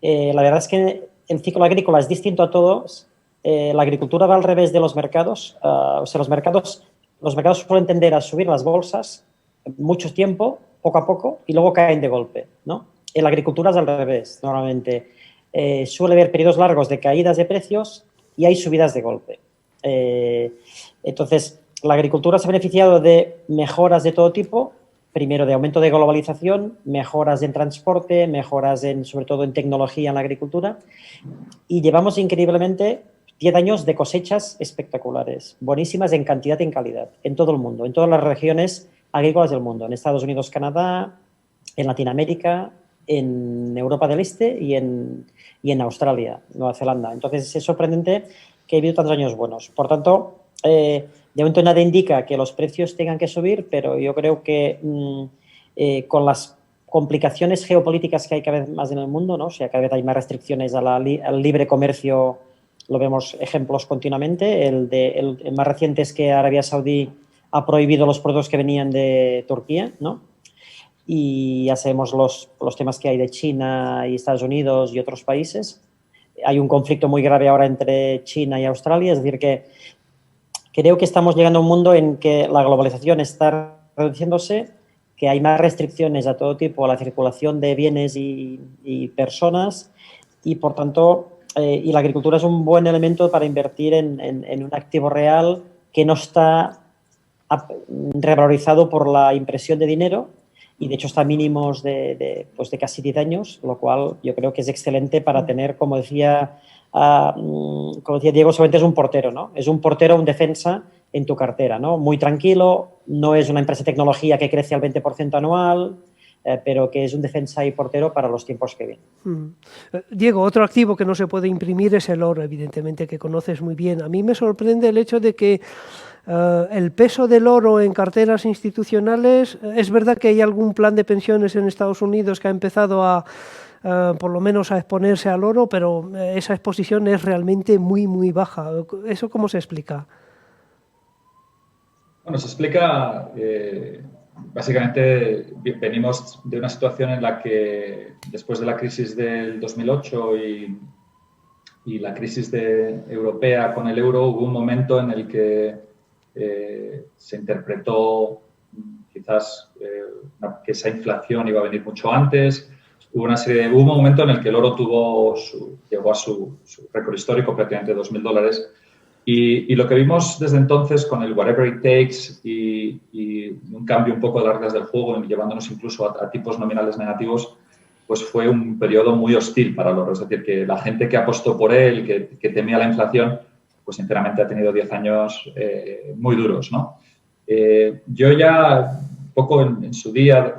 La verdad es que el ciclo agrícola es distinto a todos. La agricultura va al revés de los mercados. O sea, los mercados suelen tender a subir las bolsas mucho tiempo, poco a poco, y luego caen de golpe, ¿no? En la agricultura es al revés, normalmente. Suele haber periodos largos de caídas de precios y hay subidas de golpe. Entonces, la agricultura se ha beneficiado de mejoras de todo tipo, primero de aumento de globalización, mejoras en transporte, mejoras sobre todo en tecnología en la agricultura, y llevamos increíblemente 10 años de cosechas espectaculares, buenísimas en cantidad y en calidad, en todo el mundo, en todas las regiones agrícolas del mundo, en Estados Unidos, Canadá, en Latinoamérica, en Europa del Este y en Australia, Nueva Zelanda. Entonces, es sorprendente que haya habido tantos años buenos. Por tanto, de momento nada indica que los precios tengan que subir, pero yo creo que con las complicaciones geopolíticas que hay cada vez más en el mundo, ¿no? O sea, cada vez hay más restricciones al libre comercio. Lo vemos ejemplos continuamente. El más reciente es que Arabia Saudí ha prohibido los productos que venían de Turquía, ¿no? Y ya sabemos los temas que hay de China y Estados Unidos y otros países. Hay un conflicto muy grave ahora entre China y Australia, es decir, que creo que estamos llegando a un mundo en que la globalización está reduciéndose, que hay más restricciones a todo tipo a la circulación de bienes y personas y, por tanto, y la agricultura es un buen elemento para invertir en un activo real que no está revalorizado por la impresión de dinero y, de hecho, está a mínimos de casi 10 años, lo cual yo creo que es excelente para tener, como decía Diego, solamente es un portero, ¿no? Es un portero, un defensa en tu cartera, ¿no? Muy tranquilo, no es una empresa de tecnología que crece al 20% anual, pero que es un defensa y portero para los tiempos que vienen. Diego, otro activo que no se puede imprimir es el oro, evidentemente, que conoces muy bien. A mí me sorprende el hecho de que el peso del oro en carteras institucionales, es verdad que hay algún plan de pensiones en Estados Unidos que ha empezado por lo menos a exponerse al oro, pero esa exposición es realmente muy, muy baja. ¿Eso cómo se explica? Bueno, se explica, básicamente venimos de una situación en la que después de la crisis del 2008 y la crisis europea con el euro, hubo un momento en el que se interpretó quizás que esa inflación iba a venir mucho antes. Hubo un momento en el que el oro llegó a su récord histórico, prácticamente $2.000. Y lo que vimos desde entonces con el whatever it takes y un cambio un poco de las reglas del juego, llevándonos incluso a tipos nominales negativos, pues fue un periodo muy hostil para el oro. Es decir, que la gente que apostó por él, que temía la inflación, pues sinceramente ha tenido 10 años muy duros, ¿no? Yo ya un poco en su día,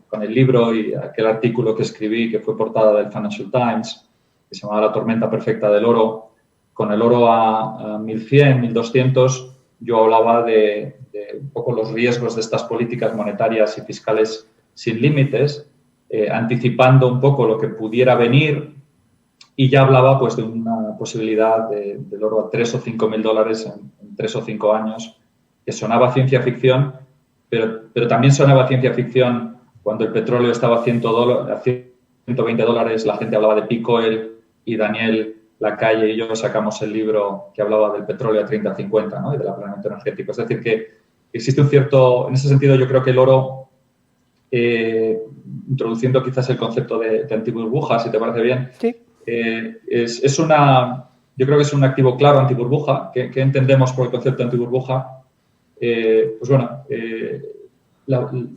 con el libro y aquel artículo que escribí, que fue portada del Financial Times, que se llamaba La tormenta perfecta del oro, con el oro a 1.100, 1.200, yo hablaba de un poco los riesgos de estas políticas monetarias y fiscales sin límites, anticipando un poco lo que pudiera venir, y ya hablaba pues de una posibilidad del oro a $3.000 o $5.000 en 3 o 5 años, que sonaba ciencia ficción, pero también sonaba ciencia ficción cuando el petróleo estaba a $120, la gente hablaba de peak oil y Daniel Lacalle y yo sacamos el libro que hablaba del petróleo a 30-50, ¿no? Y del aplanamiento energético. Es decir, que existe un cierto... En ese sentido, yo creo que el oro, introduciendo quizás el concepto de antiburbuja, si te parece bien, sí. Yo creo que es un activo claro antiburbuja. ¿Qué entendemos por el concepto de antiburbuja? Pues bueno,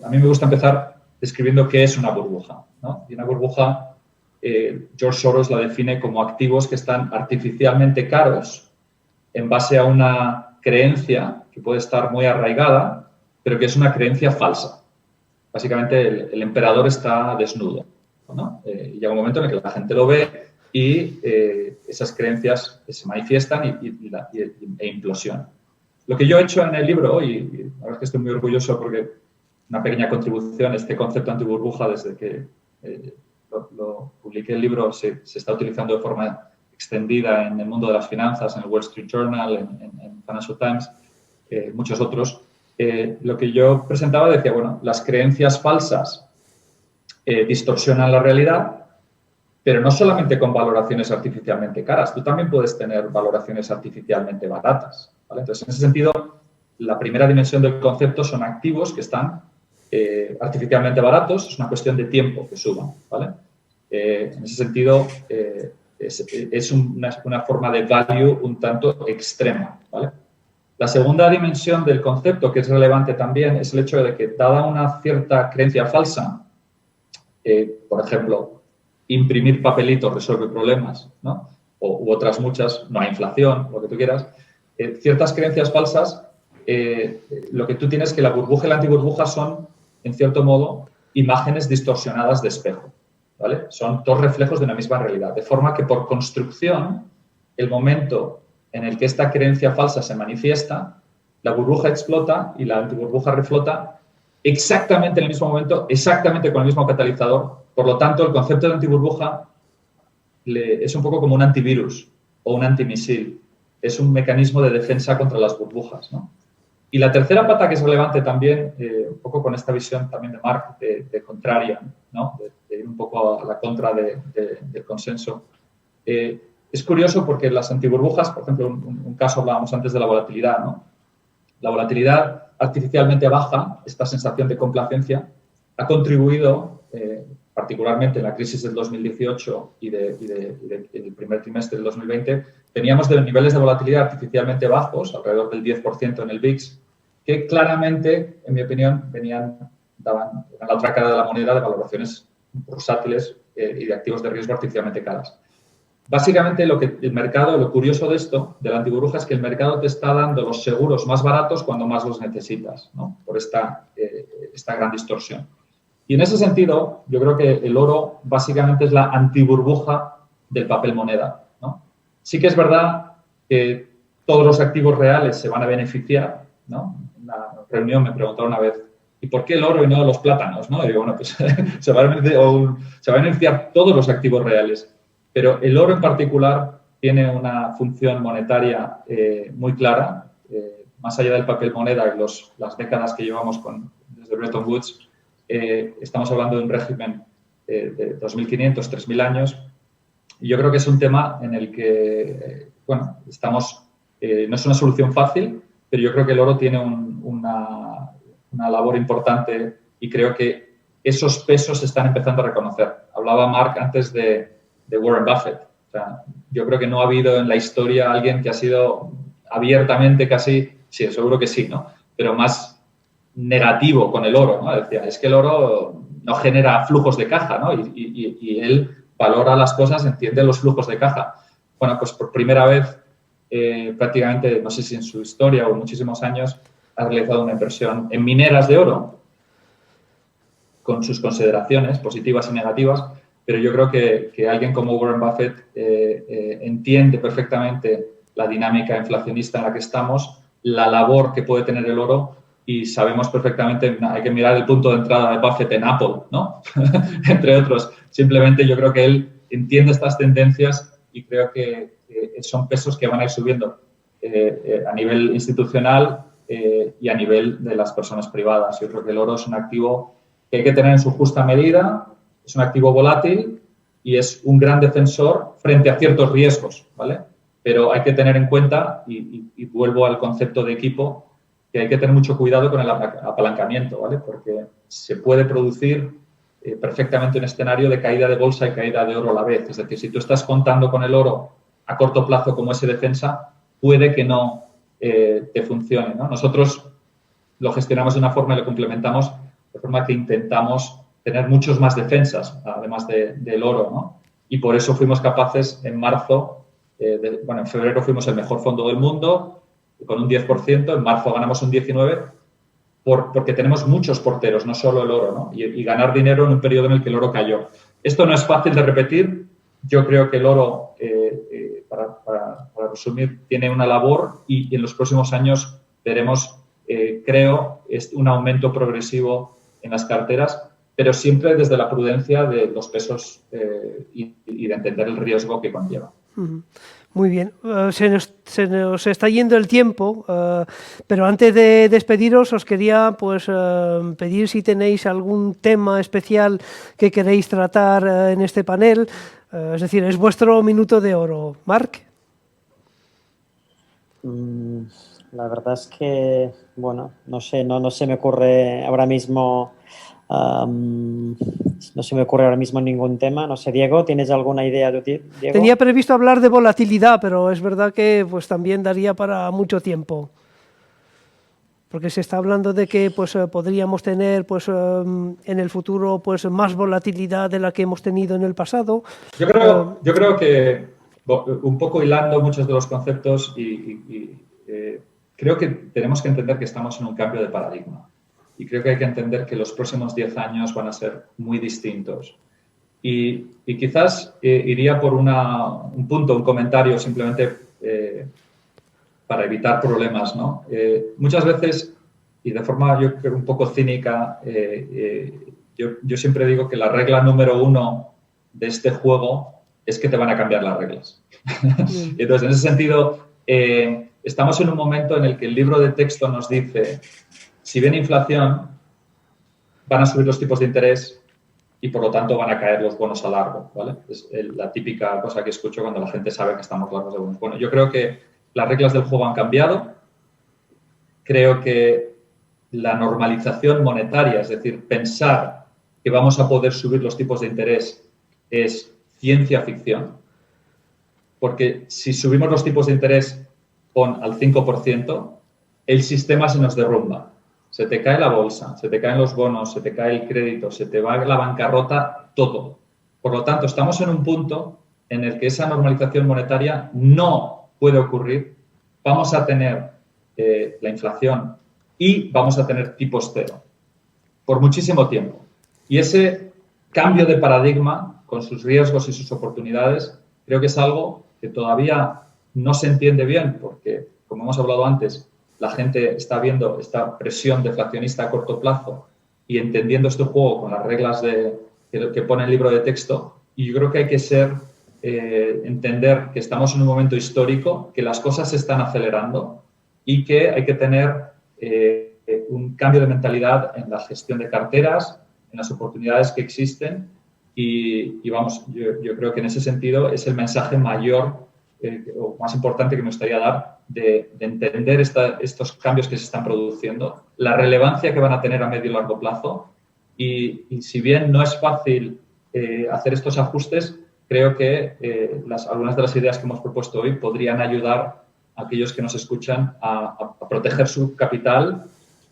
a mí me gusta empezar describiendo qué es una burbuja, ¿no? Y una burbuja, George Soros la define como activos que están artificialmente caros en base a una creencia que puede estar muy arraigada, pero que es una creencia falsa. Básicamente, el emperador está desnudo, ¿no? Y llega un momento en el que la gente lo ve y esas creencias se manifiestan e implosionan. Lo que yo he hecho en el libro, y la verdad es que estoy muy orgulloso porque una pequeña contribución, este concepto antiburbuja, desde que lo publiqué el libro, se está utilizando de forma extendida en el mundo de las finanzas, en el Wall Street Journal, en Financial Times, muchos otros. Lo que yo presentaba decía, bueno, las creencias falsas distorsionan la realidad, pero no solamente con valoraciones artificialmente caras, tú también puedes tener valoraciones artificialmente baratas, ¿vale? Entonces, en ese sentido, la primera dimensión del concepto son activos que están artificialmente baratos, es una cuestión de tiempo que suban, ¿vale? En ese sentido, es una forma de value un tanto extrema, ¿vale? La segunda dimensión del concepto, que es relevante también, es el hecho de que, dada una cierta creencia falsa, por ejemplo, imprimir papelitos resuelve problemas, ¿no? U otras muchas, no hay inflación, lo que tú quieras. Ciertas creencias falsas, lo que tú tienes es que la burbuja y la antiburbuja son, en cierto modo, imágenes distorsionadas de espejo, ¿vale? Son dos reflejos de una misma realidad. De forma que, por construcción, el momento en el que esta creencia falsa se manifiesta, la burbuja explota y la antiburbuja reflota exactamente en el mismo momento, exactamente con el mismo catalizador. Por lo tanto, el concepto de antiburbuja es un poco como un antivirus o un antimisil. Es un mecanismo de defensa contra las burbujas, ¿no? Y la tercera pata que es relevante también, un poco con esta visión también de Mark, de contraria, ¿no? De ir un poco a la contra del consenso. Es curioso porque las antiburbujas, por ejemplo, un caso hablábamos antes de la volatilidad, ¿no? La volatilidad artificialmente baja, esta sensación de complacencia, ha contribuido, particularmente en la crisis del 2018 y del primer trimestre del 2020, teníamos niveles de volatilidad artificialmente bajos, alrededor del 10% en el VIX, que claramente, en mi opinión, eran la otra cara de la moneda de valoraciones bursátiles y de activos de riesgo artificialmente caras. Básicamente, el mercado, lo curioso de esto, de la antiburbuja, es que el mercado te está dando los seguros más baratos cuando más los necesitas, ¿no? Por esta gran distorsión. Y en ese sentido, yo creo que el oro básicamente es la antiburbuja del papel moneda, ¿no? Sí que es verdad que todos los activos reales se van a beneficiar, ¿no? En una reunión me preguntaron una vez, ¿y por qué el oro y no los plátanos, ¿no? Y digo, bueno, pues se van a beneficiar todos los activos reales. Pero el oro en particular tiene una función monetaria muy clara, más allá del papel moneda y las décadas que llevamos desde Bretton Woods. Estamos hablando de un régimen de 2.500, 3.000 años. Y yo creo que es un tema en el que, bueno, estamos... no es una solución fácil, pero yo creo que el oro tiene una labor importante y creo que esos pesos se están empezando a reconocer. Hablaba Mark antes de Warren Buffett. O sea, yo creo que no ha habido en la historia alguien que ha sido abiertamente casi... Sí, seguro que sí, ¿no? Pero más negativo con el oro, ¿no? Decía, es que el oro no genera flujos de caja, ¿no? Y él valora las cosas, entiende los flujos de caja. Bueno, pues por primera vez, prácticamente, no sé si en su historia o muchísimos años, ha realizado una inversión en mineras de oro, con sus consideraciones positivas y negativas, pero yo creo que alguien como Warren Buffett entiende perfectamente la dinámica inflacionista en la que estamos, la labor que puede tener el oro, y sabemos perfectamente, hay que mirar el punto de entrada de Buffett en Apple, ¿no? Entre otros. Simplemente yo creo que él entiende estas tendencias y creo que son pesos que van a ir subiendo a nivel institucional. y a nivel de las personas privadas. Yo creo que el oro es un activo que hay que tener en su justa medida, es un activo volátil y es un gran defensor frente a ciertos riesgos, ¿vale? Pero hay que tener en cuenta, y vuelvo al concepto de equipo, que hay que tener mucho cuidado con el apalancamiento, ¿vale? Porque se puede producir perfectamente un escenario de caída de bolsa y caída de oro a la vez. Es decir, si tú estás contando con el oro a corto plazo como ese defensa, puede que no te funcione, ¿no? Nosotros lo gestionamos de una forma y lo complementamos de forma que intentamos tener muchos más defensas, además del oro, ¿no? Y por eso fuimos capaces en marzo, en febrero fuimos el mejor fondo del mundo, con un 10%, en marzo ganamos un 19%, porque tenemos muchos porteros, no solo el oro, ¿no? Y ganar dinero en un periodo en el que el oro cayó. Esto no es fácil de repetir. Yo creo que el oro, para resumir, tiene una labor y en los próximos años veremos, creo, un aumento progresivo en las carteras, pero siempre desde la prudencia de los pesos y de entender el riesgo que conlleva. Muy bien, se nos está yendo el tiempo, pero antes de despediros os quería pedir si tenéis algún tema especial que queréis tratar en este panel, es decir, es vuestro minuto de oro. Marc. La verdad es que, bueno, no sé, no se me ocurre ahora mismo... no se me ocurre ahora mismo ningún tema. No sé, Diego, ¿tienes alguna idea de ti, Diego? Tenía previsto hablar de volatilidad, pero es verdad que también daría para mucho tiempo. Porque se está hablando de que podríamos tener en el futuro más volatilidad de la que hemos tenido en el pasado. Yo creo que, un poco hilando muchos de los conceptos, creo que tenemos que entender que estamos en un cambio de paradigma. Y creo que hay que entender que los próximos 10 años van a ser muy distintos. Y quizás iría por un punto, un comentario, simplemente para evitar problemas, ¿no? Muchas veces, y de forma yo creo un poco cínica, yo siempre digo que la regla número 1 de este juego es que te van a cambiar las reglas. Entonces, en ese sentido, estamos en un momento en el que el libro de texto nos dice: si viene inflación, van a subir los tipos de interés y, por lo tanto, van a caer los bonos a largo, ¿vale? Es la típica cosa que escucho cuando la gente sabe que estamos largos de bonos. Bueno, yo creo que las reglas del juego han cambiado. Creo que la normalización monetaria, es decir, pensar que vamos a poder subir los tipos de interés, es ciencia ficción. Porque si subimos los tipos de interés al 5%, el sistema se nos derrumba. Se te cae la bolsa, se te caen los bonos, se te cae el crédito, se te va la bancarrota, todo. Por lo tanto, estamos en un punto en el que esa normalización monetaria no puede ocurrir. Vamos a tener la inflación y vamos a tener tipos cero por muchísimo tiempo. Y ese cambio de paradigma, con sus riesgos y sus oportunidades, creo que es algo que todavía no se entiende bien porque, como hemos hablado antes, la gente está viendo esta presión deflacionista a corto plazo y entendiendo este juego con las reglas que pone el libro de texto. Y yo creo que hay que entender que estamos en un momento histórico, que las cosas se están acelerando y que hay que tener un cambio de mentalidad en la gestión de carteras, en las oportunidades que existen. Y vamos, yo creo que en ese sentido es el mensaje mayor o más importante que me gustaría dar de entender estos cambios que se están produciendo, la relevancia que van a tener a medio y largo plazo y si bien no es fácil hacer estos ajustes, creo que algunas de las ideas que hemos propuesto hoy podrían ayudar a aquellos que nos escuchan a proteger su capital,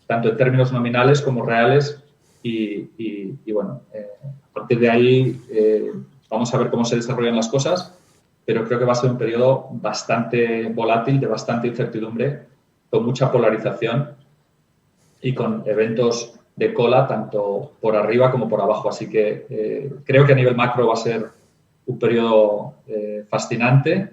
tanto en términos nominales como reales y bueno, a partir de ahí vamos a ver cómo se desarrollan las cosas. Pero creo que va a ser un periodo bastante volátil, de bastante incertidumbre, con mucha polarización y con eventos de cola tanto por arriba como por abajo. Así que creo que a nivel macro va a ser un periodo fascinante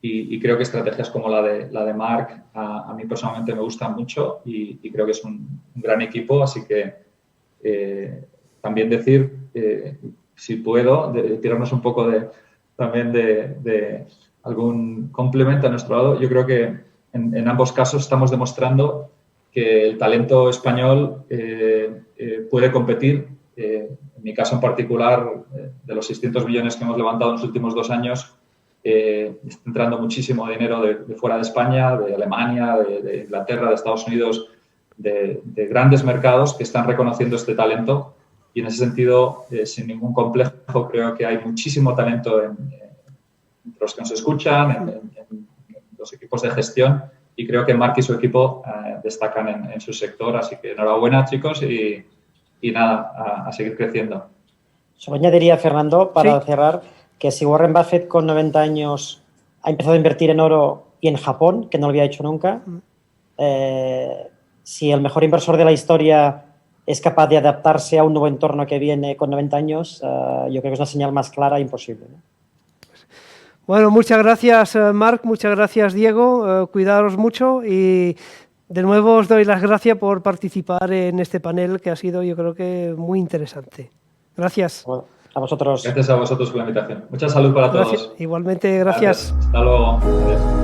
y creo que estrategias como la de Marc a mí personalmente me gustan mucho y creo que es un gran equipo. Así que también decir, si puedo, tirarnos un poco también de algún complemento a nuestro lado. Yo creo que en ambos casos estamos demostrando que el talento español puede competir. En mi caso en particular, de los 600 millones que hemos levantado en los últimos 2 años, está entrando muchísimo dinero de fuera de España, de Alemania, de Inglaterra, de Estados Unidos, de grandes mercados que están reconociendo este talento. Y en ese sentido, sin ningún complejo, creo que hay muchísimo talento entre los que nos escuchan, en los equipos de gestión, y creo que Marc y su equipo destacan en su sector. Así que enhorabuena, chicos, y nada, a seguir creciendo. Solo añadiría, Fernando, para Sí. cerrar, que si Warren Buffett con 90 años ha empezado a invertir en oro y en Japón, que no lo había hecho nunca, si el mejor inversor de la historia es capaz de adaptarse a un nuevo entorno que viene con 90 años, yo creo que es una señal más clara e imposible, ¿no? Bueno, muchas gracias, Marc, muchas gracias, Diego. Cuidaros mucho y de nuevo os doy las gracias por participar en este panel que ha sido, yo creo que, muy interesante. Gracias. Bueno, a vosotros. Gracias a vosotros por la invitación. Mucha salud para Gracias. todos. Igualmente, gracias. Hasta luego. Adiós.